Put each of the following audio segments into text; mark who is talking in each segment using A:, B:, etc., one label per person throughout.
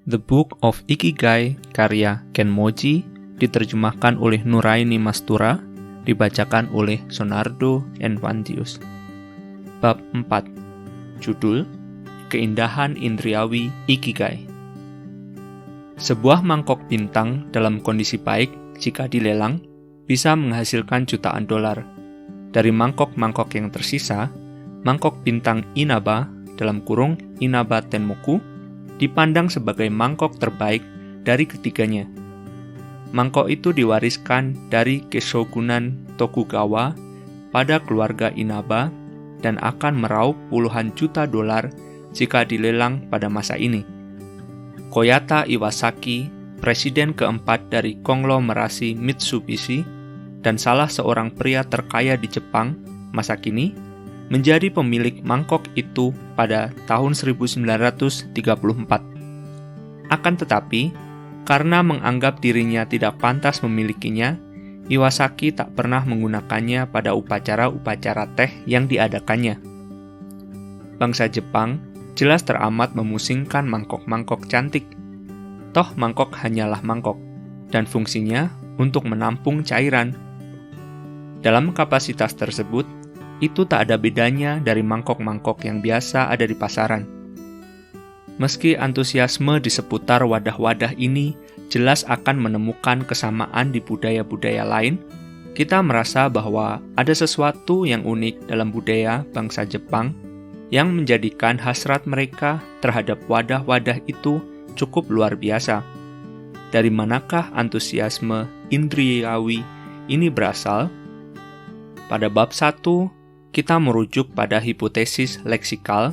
A: The Book of Ikigai karya Ken Moji diterjemahkan oleh Nuraini Mastura, dibacakan oleh Sonardo Envantius. Bab 4. Judul: Keindahan Indriawi Ikigai. Sebuah mangkok bintang dalam kondisi baik jika dilelang bisa menghasilkan jutaan dolar. Dari mangkok-mangkok yang tersisa, mangkok bintang Inaba Inaba Tenmoku dipandang sebagai mangkok terbaik dari ketiganya. Mangkok itu diwariskan dari Keshogunan Tokugawa pada keluarga Inaba dan akan meraup puluhan juta dolar jika dilelang pada masa ini. Koyata Iwasaki, presiden keempat dari konglomerasi Mitsubishi dan salah seorang pria terkaya di Jepang masa kini, menjadi pemilik mangkok itu pada tahun 1934. Akan tetapi, karena menganggap dirinya tidak pantas memilikinya, Iwasaki tak pernah menggunakannya pada upacara-upacara teh yang diadakannya. Bangsa Jepang jelas teramat memusingkan mangkok-mangkok cantik. Toh mangkok hanyalah mangkok, dan fungsinya untuk menampung cairan. Dalam kapasitas tersebut, itu tak ada bedanya dari mangkok-mangkok yang biasa ada di pasaran. Meski antusiasme di seputar wadah-wadah ini jelas akan menemukan kesamaan di budaya-budaya lain, kita merasa bahwa ada sesuatu yang unik dalam budaya bangsa Jepang yang menjadikan hasrat mereka terhadap wadah-wadah itu cukup luar biasa. Dari manakah antusiasme Indriawi ini berasal? Pada bab 1, kita merujuk pada hipotesis leksikal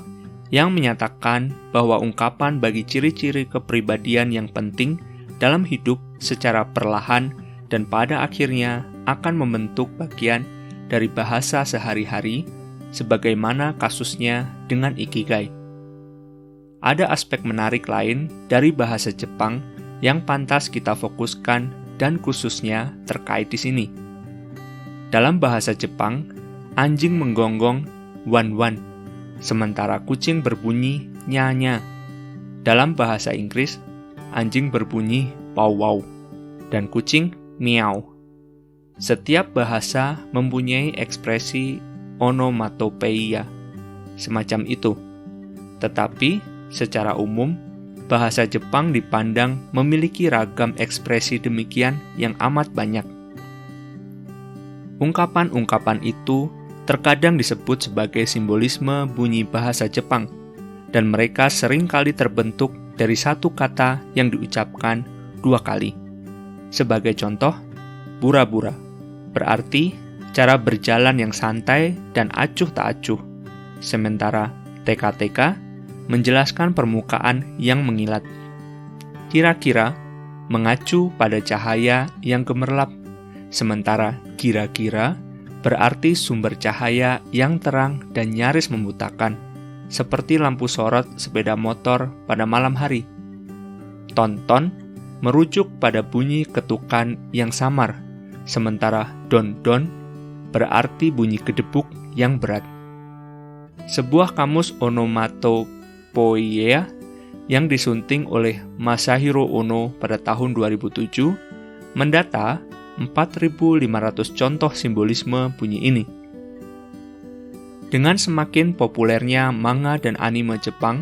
A: yang menyatakan bahwa ungkapan bagi ciri-ciri kepribadian yang penting dalam hidup secara perlahan dan pada akhirnya akan membentuk bagian dari bahasa sehari-hari, sebagaimana kasusnya dengan Ikigai. Ada aspek menarik lain dari bahasa Jepang yang pantas kita fokuskan dan khususnya terkait di sini. Dalam bahasa Jepang, anjing menggonggong wan-wan, sementara kucing berbunyi nya-nya. Dalam bahasa Inggris, anjing berbunyi pow-wow, dan kucing meow. Setiap bahasa mempunyai ekspresi onomatopeia semacam itu. Tetapi, secara umum, bahasa Jepang dipandang memiliki ragam ekspresi demikian yang amat banyak. Ungkapan-ungkapan itu terkadang disebut sebagai simbolisme bunyi bahasa Jepang, dan mereka seringkali terbentuk dari satu kata yang diucapkan dua kali. Sebagai contoh, bura-bura berarti cara berjalan yang santai dan acuh tak acuh, sementara teka-teka menjelaskan permukaan yang mengilat. Kira-kira mengacu pada cahaya yang gemerlap, sementara kira-kira berarti sumber cahaya yang terang dan nyaris membutakan, seperti lampu sorot sepeda motor pada malam hari. Tonton merujuk pada bunyi ketukan yang samar, sementara don-don berarti bunyi gedebuk yang berat. Sebuah kamus onomatopoeia yang disunting oleh Masahiro Ono pada tahun 2007 mendata 4.500 contoh simbolisme bunyi ini. Dengan semakin populernya manga dan anime Jepang,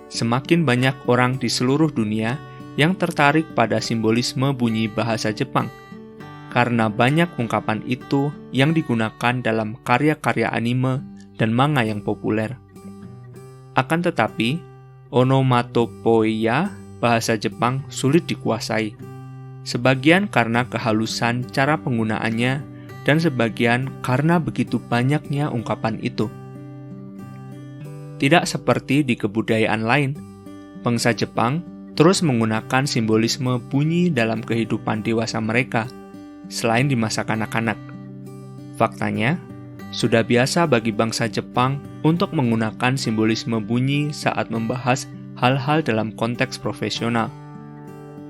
A: semakin banyak orang di seluruh dunia yang tertarik pada simbolisme bunyi bahasa Jepang, karena banyak ungkapan itu yang digunakan dalam karya-karya anime dan manga yang populer. Akan tetapi, onomatopoeia bahasa Jepang sulit dikuasai. Sebagian karena kehalusan cara penggunaannya, dan sebagian karena begitu banyaknya ungkapan itu. Tidak seperti di kebudayaan lain, bangsa Jepang terus menggunakan simbolisme bunyi dalam kehidupan dewasa mereka, selain di masa kanak-kanak. Faktanya, sudah biasa bagi bangsa Jepang untuk menggunakan simbolisme bunyi saat membahas hal-hal dalam konteks profesional.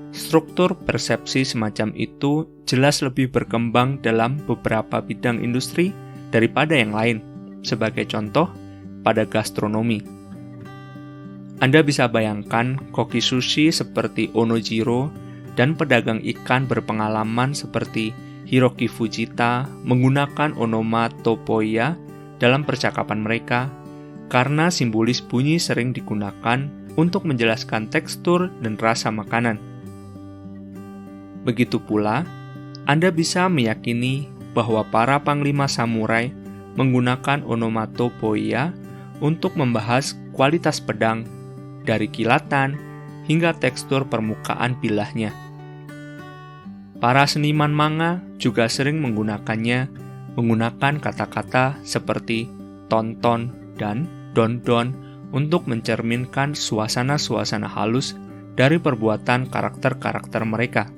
A: Struktur persepsi semacam itu jelas lebih berkembang dalam beberapa bidang industri daripada yang lain, sebagai contoh pada gastronomi. Anda bisa bayangkan koki sushi seperti Onojiro dan pedagang ikan berpengalaman seperti Hiroki Fujita menggunakan onomatopoeia dalam percakapan mereka karena simbolis bunyi sering digunakan untuk menjelaskan tekstur dan rasa makanan. Begitu pula, Anda bisa meyakini bahwa para panglima samurai menggunakan onomatopoeia untuk membahas kualitas pedang, dari kilatan hingga tekstur permukaan bilahnya. Para seniman manga juga sering menggunakannya menggunakan kata-kata seperti tonton dan don-don untuk mencerminkan suasana-suasana halus dari perbuatan karakter-karakter mereka.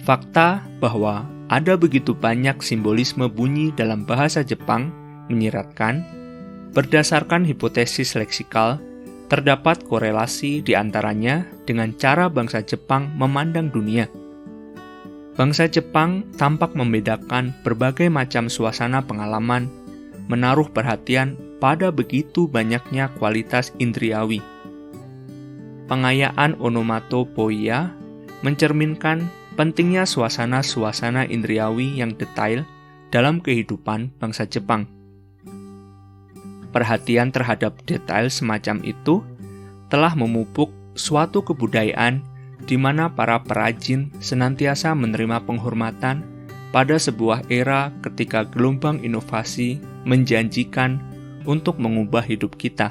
A: Fakta bahwa ada begitu banyak simbolisme bunyi dalam bahasa Jepang menyiratkan, berdasarkan hipotesis leksikal, terdapat korelasi di antaranya dengan cara bangsa Jepang memandang dunia. Bangsa Jepang tampak membedakan berbagai macam suasana pengalaman, menaruh perhatian pada begitu banyaknya kualitas indriawi. Pengayaan onomatopoeia mencerminkan pentingnya suasana-suasana indriawi yang detail dalam kehidupan bangsa Jepang. Perhatian terhadap detail semacam itu telah memupuk suatu kebudayaan di mana para perajin senantiasa menerima penghormatan pada sebuah era ketika gelombang inovasi menjanjikan untuk mengubah hidup kita.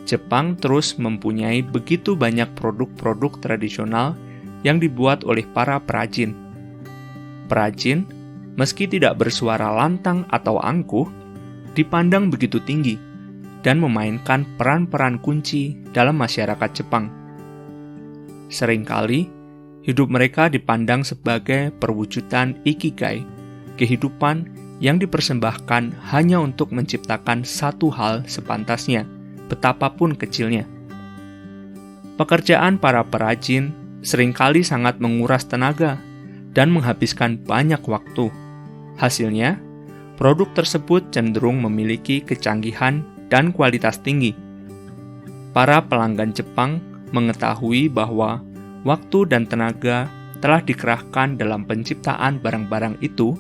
A: Jepang terus mempunyai begitu banyak produk-produk tradisional yang dibuat oleh para perajin. Perajin, meski tidak bersuara lantang atau angkuh, dipandang begitu tinggi dan memainkan peran-peran kunci dalam masyarakat Jepang. Seringkali, hidup mereka dipandang sebagai perwujudan ikigai, kehidupan yang dipersembahkan hanya untuk menciptakan satu hal sepantasnya, betapapun kecilnya. Pekerjaan para perajin seringkali sangat menguras tenaga dan menghabiskan banyak waktu. Hasilnya, produk tersebut cenderung memiliki kecanggihan dan kualitas tinggi. Para pelanggan Jepang mengetahui bahwa waktu dan tenaga telah dikerahkan dalam penciptaan barang-barang itu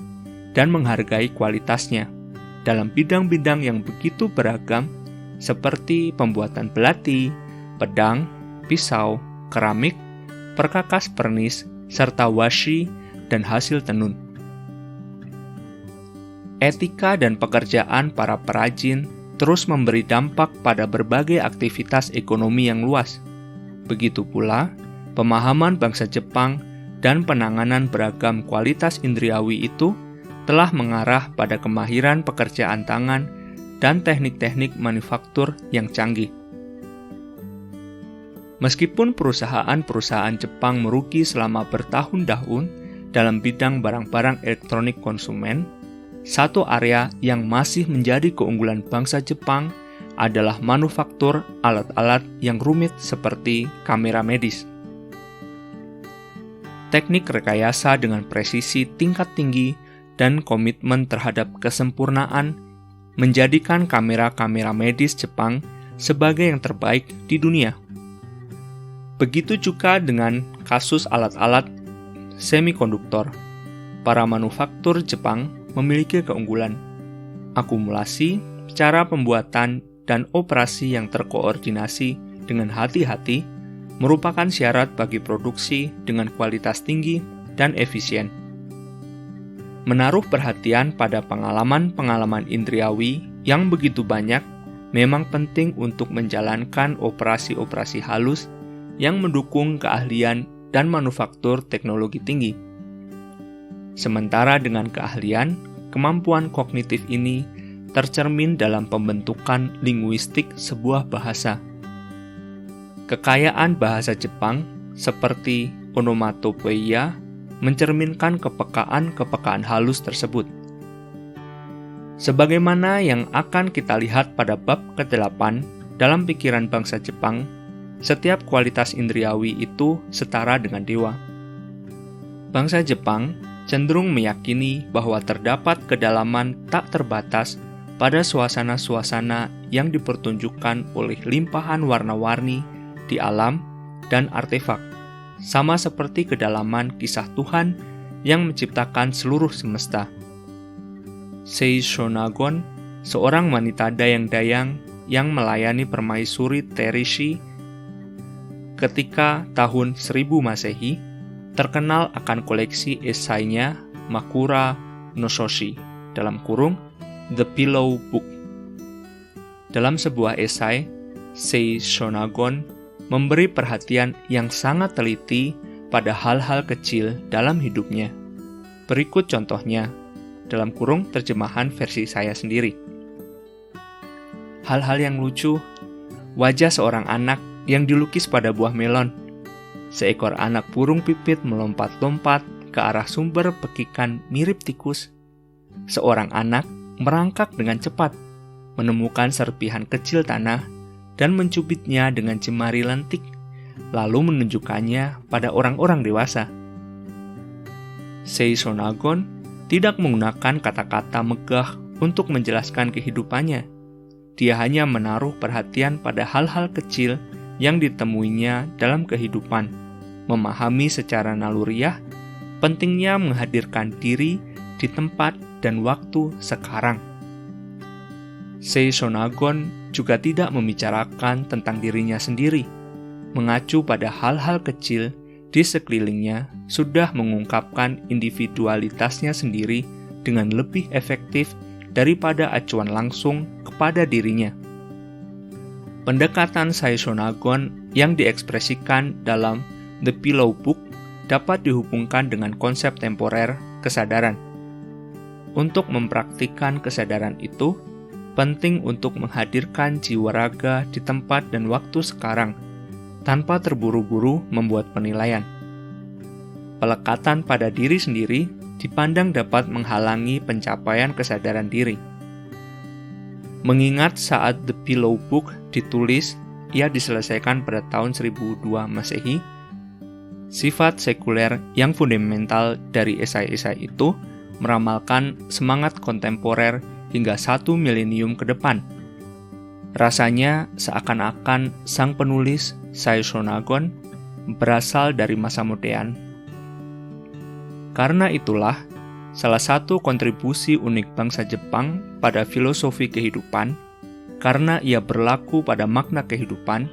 A: dan menghargai kualitasnya dalam bidang-bidang yang begitu beragam seperti pembuatan belati, pedang, pisau, keramik, perkakas pernis, serta washi dan hasil tenun. Etika dan pekerjaan para perajin terus memberi dampak pada berbagai aktivitas ekonomi yang luas. Begitu pula, pemahaman bangsa Jepang dan penanganan beragam kualitas indriawi itu telah mengarah pada kemahiran pekerjaan tangan dan teknik-teknik manufaktur yang canggih. Meskipun perusahaan-perusahaan Jepang merugi selama bertahun-tahun dalam bidang barang-barang elektronik konsumen, satu area yang masih menjadi keunggulan bangsa Jepang adalah manufaktur alat-alat yang rumit seperti kamera medis. Teknik rekayasa dengan presisi tingkat tinggi dan komitmen terhadap kesempurnaan menjadikan kamera-kamera medis Jepang sebagai yang terbaik di dunia. Begitu juga dengan kasus alat-alat semikonduktor. Para manufaktur Jepang memiliki keunggulan, akumulasi, cara pembuatan, dan operasi yang terkoordinasi dengan hati-hati merupakan syarat bagi produksi dengan kualitas tinggi dan efisien. Menaruh perhatian pada pengalaman-pengalaman indriawi yang begitu banyak memang penting untuk menjalankan operasi-operasi halus yang mendukung keahlian dan manufaktur teknologi tinggi. Sementara dengan keahlian, kemampuan kognitif ini tercermin dalam pembentukan linguistik sebuah bahasa. Kekayaan bahasa Jepang seperti onomatopoeia mencerminkan kepekaan halus tersebut. Sebagaimana yang akan kita lihat pada bab ke-8 dalam pikiran bangsa Jepang, setiap kualitas indriawi itu setara dengan dewa. Bangsa Jepang cenderung meyakini bahwa terdapat kedalaman tak terbatas pada suasana-suasana yang dipertunjukkan oleh limpahan warna-warni di alam dan artefak, sama seperti kedalaman kisah Tuhan yang menciptakan seluruh semesta. Seishonagon, seorang wanita dayang-dayang yang melayani permaisuri Terishi ketika tahun 1000 Masehi, terkenal akan koleksi esainya Makura no Shoshi, dalam kurung The Pillow Book. Dalam sebuah esai, Seishonagon memberi perhatian yang sangat teliti pada hal-hal kecil dalam hidupnya. Berikut contohnya, dalam kurung terjemahan versi saya sendiri. Hal-hal yang lucu, wajah seorang anak yang dilukis pada buah melon. Seekor anak burung pipit melompat-lompat ke arah sumber pekikan mirip tikus. Seorang anak merangkak dengan cepat, menemukan serpihan kecil tanah dan mencubitnya dengan jemari lentik, lalu menunjukkannya pada orang-orang dewasa. Seishonagon tidak menggunakan kata-kata megah untuk menjelaskan kehidupannya. Dia hanya menaruh perhatian pada hal-hal kecil yang ditemuinya dalam kehidupan, memahami secara naluriah pentingnya menghadirkan diri di tempat dan waktu sekarang. Seishonagon juga tidak membicarakan tentang dirinya sendiri, mengacu pada hal-hal kecil di sekelilingnya sudah mengungkapkan individualitasnya sendiri dengan lebih efektif daripada acuan langsung kepada dirinya. Pendekatan Seishonagon yang diekspresikan dalam The Pillow Book dapat dihubungkan dengan konsep temporer kesadaran. Untuk mempraktikkan kesadaran itu, penting untuk menghadirkan jiwa raga di tempat dan waktu sekarang, tanpa terburu-buru membuat penilaian. Pelekatan pada diri sendiri dipandang dapat menghalangi pencapaian kesadaran diri. Mengingat saat The Pillow Book ditulis, ia diselesaikan pada tahun 1002 Masehi, sifat sekuler yang fundamental dari esai-esai itu meramalkan semangat kontemporer hingga 1 milenium ke depan. Rasanya seakan-akan sang penulis, Seishonagon, berasal dari masa modern. Karena itulah, salah satu kontribusi unik bangsa Jepang pada filosofi kehidupan, karena ia berlaku pada makna kehidupan,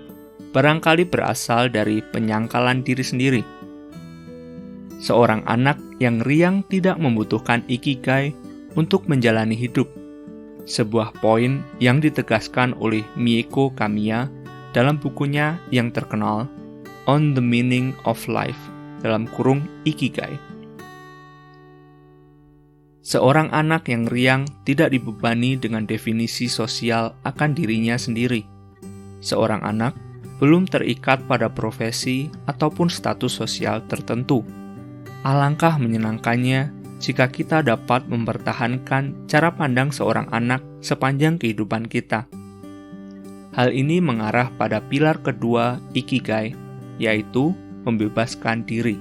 A: barangkali berasal dari penyangkalan diri sendiri. Seorang anak yang riang tidak membutuhkan ikigai untuk menjalani hidup, sebuah poin yang ditegaskan oleh Mieko Kamiya dalam bukunya yang terkenal On the Meaning of Life, dalam kurung Ikigai. Seorang anak yang riang tidak dibebani dengan definisi sosial akan dirinya sendiri. Seorang anak belum terikat pada profesi ataupun status sosial tertentu. Alangkah menyenangkannya jika kita dapat mempertahankan cara pandang seorang anak sepanjang kehidupan kita. Hal ini mengarah pada pilar kedua Ikigai, yaitu membebaskan diri.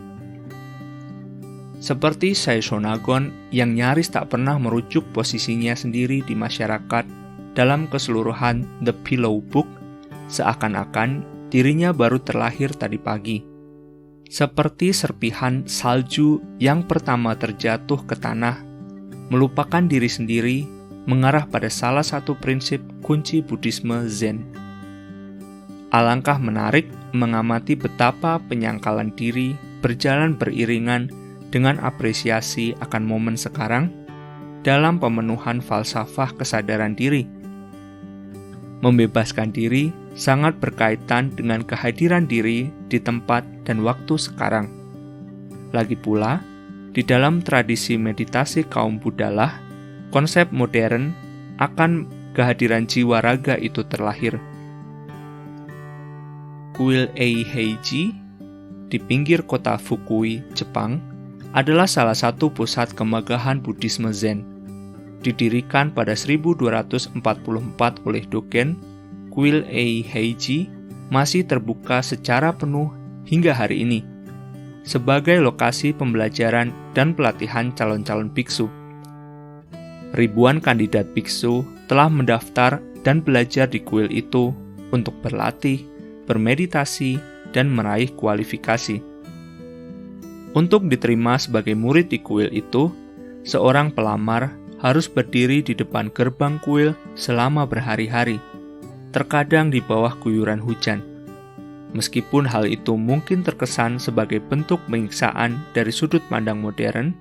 A: Seperti Seishonagon yang nyaris tak pernah merujuk posisinya sendiri di masyarakat dalam keseluruhan The Pillow Book, seakan-akan dirinya baru terlahir tadi pagi. Seperti serpihan salju yang pertama terjatuh ke tanah, melupakan diri sendiri mengarah pada salah satu prinsip kunci Buddhisme Zen. Alangkah menarik mengamati betapa penyangkalan diri berjalan beriringan dengan apresiasi akan momen sekarang dalam pemenuhan falsafah kesadaran diri. Membebaskan diri sangat berkaitan dengan kehadiran diri di tempat dan waktu sekarang. Lagi pula, di dalam tradisi meditasi kaum Buddhalah, konsep modern akan kehadiran jiwa raga itu terlahir. Kuil Eiheiji di pinggir kota Fukui, Jepang, adalah salah satu pusat kemegahan Buddhisme Zen. Didirikan pada 1244 oleh Dogen, kuil Eiheiji masih terbuka secara penuh hingga hari ini, sebagai lokasi pembelajaran dan pelatihan calon-calon biksu. Ribuan kandidat biksu telah mendaftar dan belajar di kuil itu untuk berlatih, bermeditasi, dan meraih kualifikasi. Untuk diterima sebagai murid di kuil itu, seorang pelamar harus berdiri di depan gerbang kuil selama berhari-hari, terkadang di bawah guyuran hujan. Meskipun hal itu mungkin terkesan sebagai bentuk penyiksaan dari sudut pandang modern,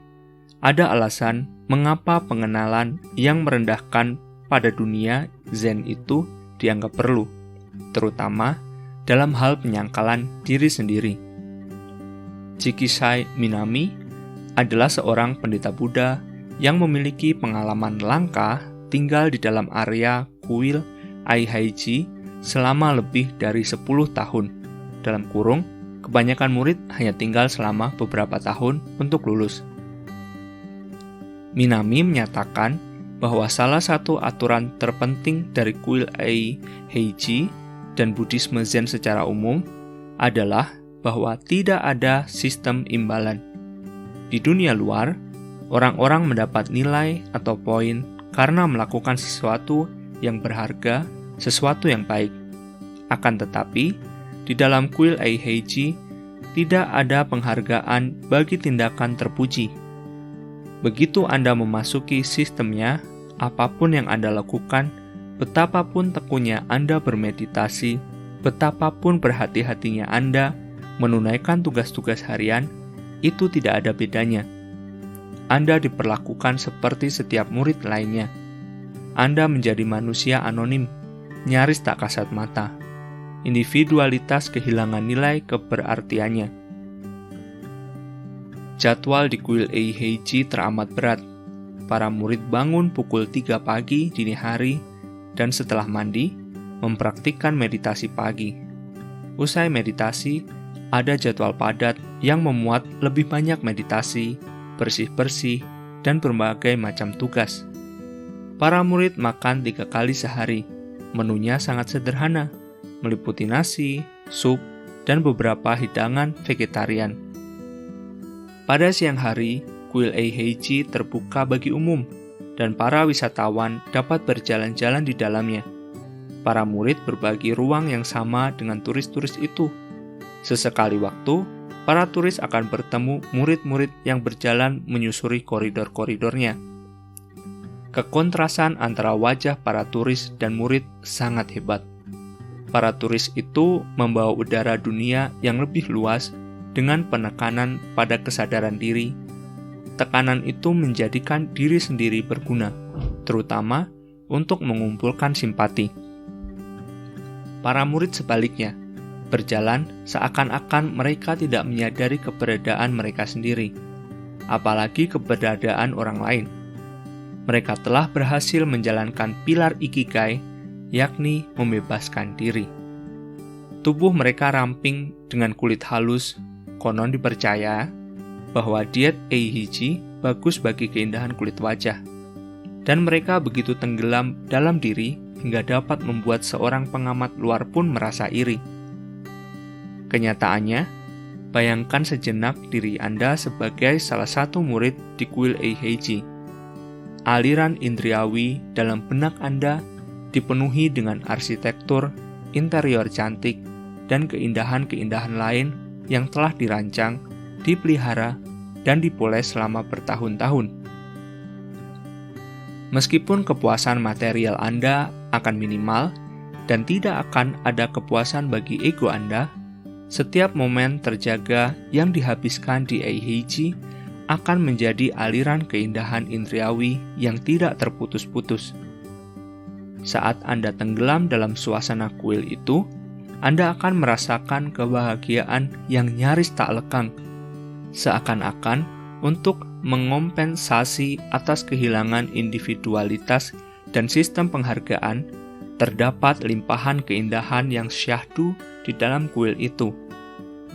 A: ada alasan mengapa pengenalan yang merendahkan pada dunia Zen itu dianggap perlu, terutama dalam hal penyangkalan diri sendiri. Chikisai Minami adalah seorang pendeta Buddha yang memiliki pengalaman langka tinggal di dalam area kuil Aihaiji selama lebih dari 10 tahun. Dalam kurung, kebanyakan murid hanya tinggal selama beberapa tahun untuk lulus. Minami menyatakan bahwa salah satu aturan terpenting dari kuil Aihaiji dan Buddhisme Zen secara umum adalah bahwa tidak ada sistem imbalan. Di dunia luar, orang-orang mendapat nilai atau poin karena melakukan sesuatu yang berharga, sesuatu yang baik. Akan tetapi, di dalam kuil Aihaiji tidak ada penghargaan bagi tindakan terpuji. Begitu Anda memasuki sistemnya, apapun yang Anda lakukan, betapapun tekunnya Anda bermeditasi, betapapun berhati-hatinya Anda menunaikan tugas-tugas harian, itu tidak ada bedanya. Anda diperlakukan seperti setiap murid lainnya. Anda menjadi manusia anonim, nyaris tak kasat mata. Individualitas kehilangan nilai keberartiannya. Jadwal di kuil Aihaiji teramat berat. Para murid bangun pukul 3 pagi dini hari dan setelah mandi, mempraktikkan meditasi pagi. Usai meditasi, ada jadwal padat yang memuat lebih banyak meditasi, bersih-bersih, dan berbagai macam tugas. Para murid makan 3 kali sehari. Menunya sangat sederhana, meliputi nasi, sup, dan beberapa hidangan vegetarian. Pada siang hari, kuil Aihaiji terbuka bagi umum, dan para wisatawan dapat berjalan-jalan di dalamnya. Para murid berbagi ruang yang sama dengan turis-turis itu. Sesekali waktu, para turis akan bertemu murid-murid yang berjalan menyusuri koridor-koridornya. Kekontrasan antara wajah para turis dan murid sangat hebat. Para turis itu membawa udara dunia yang lebih luas dengan penekanan pada kesadaran diri. Tekanan itu menjadikan diri sendiri berguna, terutama untuk mengumpulkan simpati. Para murid sebaliknya, berjalan seakan-akan mereka tidak menyadari keberadaan mereka sendiri, apalagi keberadaan orang lain. Mereka telah berhasil menjalankan pilar Ikigai, yakni membebaskan diri. Tubuh mereka ramping dengan kulit halus, konon dipercaya bahwa diet Aihaiji bagus bagi keindahan kulit wajah. Dan mereka begitu tenggelam dalam diri hingga dapat membuat seorang pengamat luar pun merasa iri. Kenyataannya, bayangkan sejenak diri Anda sebagai salah satu murid di kuil Aihaiji. Aliran indriawi dalam benak Anda dipenuhi dengan arsitektur, interior cantik, dan keindahan-keindahan lain yang telah dirancang, dipelihara, dan dipoles selama bertahun-tahun. Meskipun kepuasan material Anda akan minimal dan tidak akan ada kepuasan bagi ego Anda, setiap momen terjaga yang dihabiskan di Aihaiji akan menjadi aliran keindahan indriawi yang tidak terputus-putus. Saat Anda tenggelam dalam suasana kuil itu, Anda akan merasakan kebahagiaan yang nyaris tak lekang, seakan-akan untuk mengompensasi atas kehilangan individualitas dan sistem penghargaan. Terdapat limpahan keindahan yang syahdu di dalam kuil itu,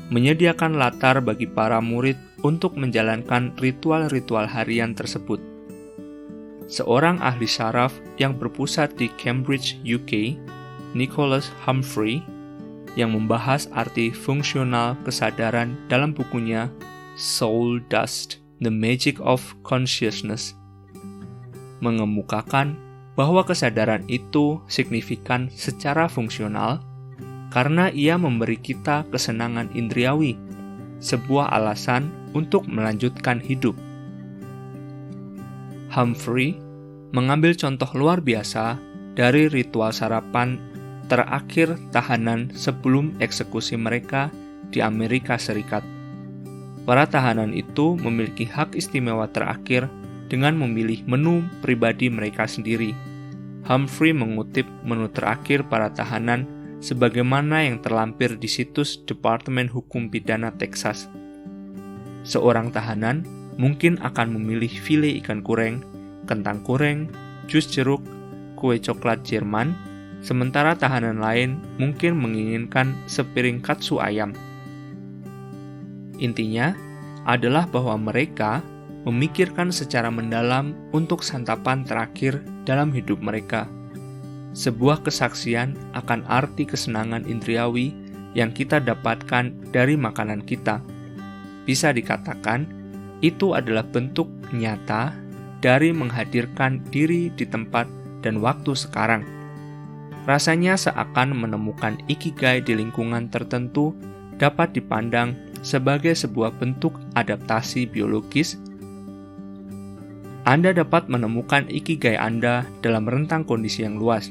A: menyediakan latar bagi para murid untuk menjalankan ritual-ritual harian tersebut. Seorang ahli syaraf yang berpusat di Cambridge, UK, Nicholas Humphrey, yang membahas arti fungsional kesadaran dalam bukunya Soul Dust: The Magic of Consciousness, mengemukakan bahwa kesadaran itu signifikan secara fungsional karena ia memberi kita kesenangan indriawi, sebuah alasan untuk melanjutkan hidup. Humphrey mengambil contoh luar biasa dari ritual sarapan terakhir tahanan sebelum eksekusi mereka di Amerika Serikat. Para tahanan itu memiliki hak istimewa terakhir dengan memilih menu pribadi mereka sendiri. Humphrey mengutip menu terakhir para tahanan sebagaimana yang terlampir di situs Departemen Hukum Pidana Texas. Seorang tahanan mungkin akan memilih file ikan goreng, kentang goreng, jus jeruk, kue coklat Jerman, sementara tahanan lain mungkin menginginkan sepiring katsu ayam. Intinya adalah bahwa mereka memikirkan secara mendalam untuk santapan terakhir dalam hidup mereka. Sebuah kesaksian akan arti kesenangan indriawi yang kita dapatkan dari makanan kita. Bisa dikatakan, itu adalah bentuk nyata dari menghadirkan diri di tempat dan waktu sekarang. Rasanya seakan menemukan ikigai di lingkungan tertentu dapat dipandang sebagai sebuah bentuk adaptasi biologis. Anda dapat menemukan ikigai Anda dalam rentang kondisi yang luas,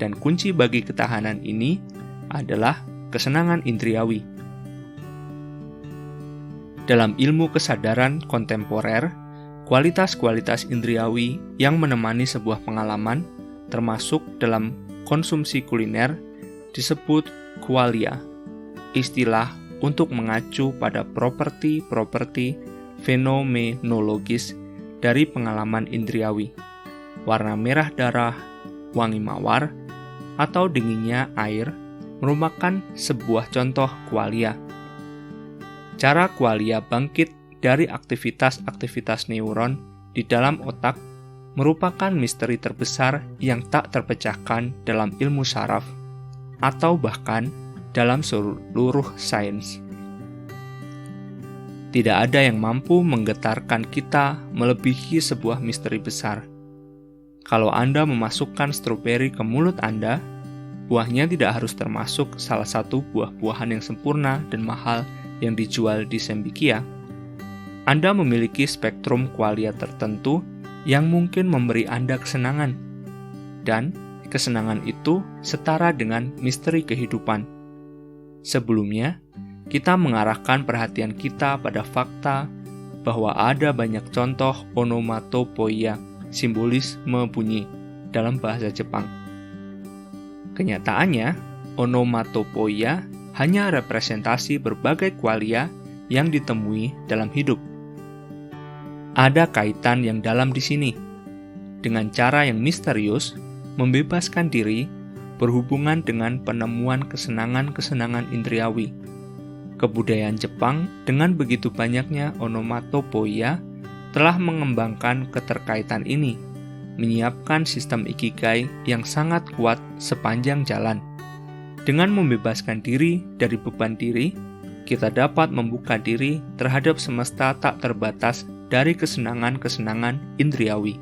A: dan kunci bagi ketahanan ini adalah kesenangan indriawi. Dalam ilmu kesadaran kontemporer, kualitas-kualitas indriawi yang menemani sebuah pengalaman, termasuk dalam konsumsi kuliner, disebut qualia, istilah untuk mengacu pada properti-properti fenomenologis dari pengalaman indriawi. Warna merah darah, wangi mawar, atau dinginnya air merupakan sebuah contoh qualia. Cara qualia bangkit dari aktivitas-aktivitas neuron di dalam otak merupakan misteri terbesar yang tak terpecahkan dalam ilmu saraf, atau bahkan dalam seluruh sains. Tidak ada yang mampu menggetarkan kita melebihi sebuah misteri besar. Kalau Anda memasukkan stroberi ke mulut Anda, buahnya tidak harus termasuk salah satu buah-buahan yang sempurna dan mahal yang dijual di Sembikia. Anda memiliki spektrum qualia tertentu yang mungkin memberi Anda kesenangan, dan kesenangan itu setara dengan misteri kehidupan. Sebelumnya, kita mengarahkan perhatian kita pada fakta bahwa ada banyak contoh onomatopoeia, simbolisme bunyi, dalam bahasa Jepang. Kenyataannya, onomatopoeia hanya representasi berbagai qualia yang ditemui dalam hidup. Ada kaitan yang dalam di sini. Dengan cara yang misterius, membebaskan diri berhubungan dengan penemuan kesenangan-kesenangan indriawi. Kebudayaan Jepang dengan begitu banyaknya onomatopoeia telah mengembangkan keterkaitan ini, menyiapkan sistem ikigai yang sangat kuat sepanjang jalan. Dengan membebaskan diri dari beban diri, kita dapat membuka diri terhadap semesta tak terbatas dari kesenangan-kesenangan indriawi.